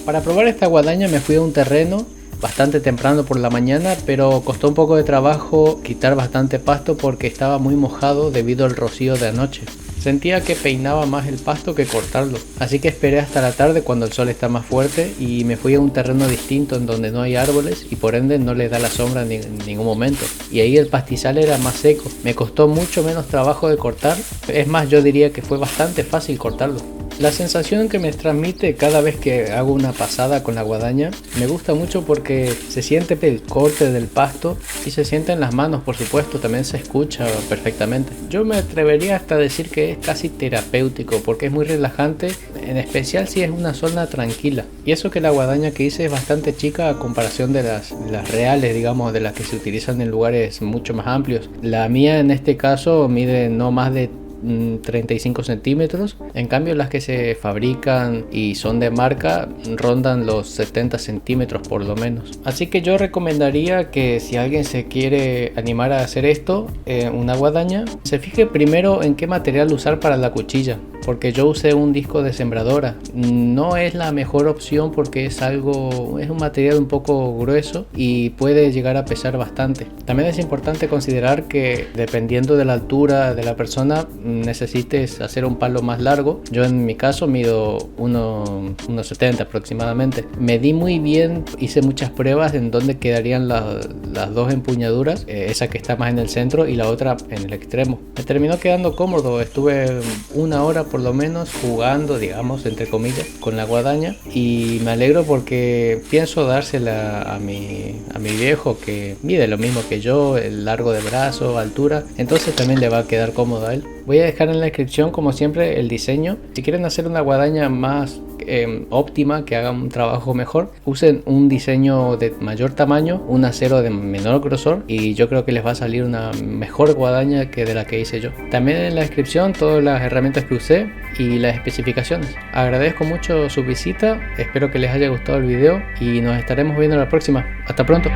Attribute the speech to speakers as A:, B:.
A: Para probar esta guadaña me fui a un terreno bastante temprano por la mañana, pero costó un poco de trabajo quitar bastante pasto porque estaba muy mojado debido al rocío de anoche. Sentía que peinaba más el pasto que cortarlo, así que esperé hasta la tarde cuando el sol está más fuerte y me fui a un terreno distinto en donde no hay árboles y por ende no le da la sombra en ningún momento. Y ahí el pastizal era más seco, me costó mucho menos trabajo de cortar, es más, yo diría que fue bastante fácil cortarlo. La sensación que me transmite cada vez que hago una pasada con la guadaña me gusta mucho porque se siente el corte del pasto y se siente en las manos, por supuesto, también se escucha perfectamente. Yo me atrevería hasta a decir que es casi terapéutico porque es muy relajante, en especial si es una zona tranquila. Y eso que la guadaña que hice es bastante chica a comparación de las reales, digamos, de las que se utilizan en lugares mucho más amplios. La mía en este caso mide no más de 35 centímetros, en cambio las que se fabrican y son de marca rondan los 70 centímetros por lo menos. Así que yo recomendaría que si alguien se quiere animar a hacer esto, una guadaña, se fije primero en qué material usar para la cuchilla, porque yo usé un disco de sembradora. No es la mejor opción porque es un material un poco grueso y puede llegar a pesar bastante. También es importante considerar que dependiendo de la altura de la persona necesites hacer un palo más largo. Yo en mi caso mido 1,70 aproximadamente. Medí muy bien, hice muchas pruebas en donde quedarían las dos empuñaduras, esa que está más en el centro y la otra en el extremo. Me terminó quedando cómodo, estuve una hora por lo menos jugando, digamos, entre comillas, con la guadaña y me alegro porque pienso dársela a mi viejo que mide lo mismo que yo, el largo de brazo, altura, entonces también le va a quedar cómodo a él. Voy a dejar en la descripción como siempre el diseño. Si quieren hacer una guadaña más óptima, que haga un trabajo mejor, usen un diseño de mayor tamaño, un acero de menor grosor y yo creo que les va a salir una mejor guadaña que de la que hice yo. También en la descripción todas las herramientas que usé y las especificaciones. Agradezco mucho su visita, espero que les haya gustado el video y nos estaremos viendo la próxima. Hasta pronto.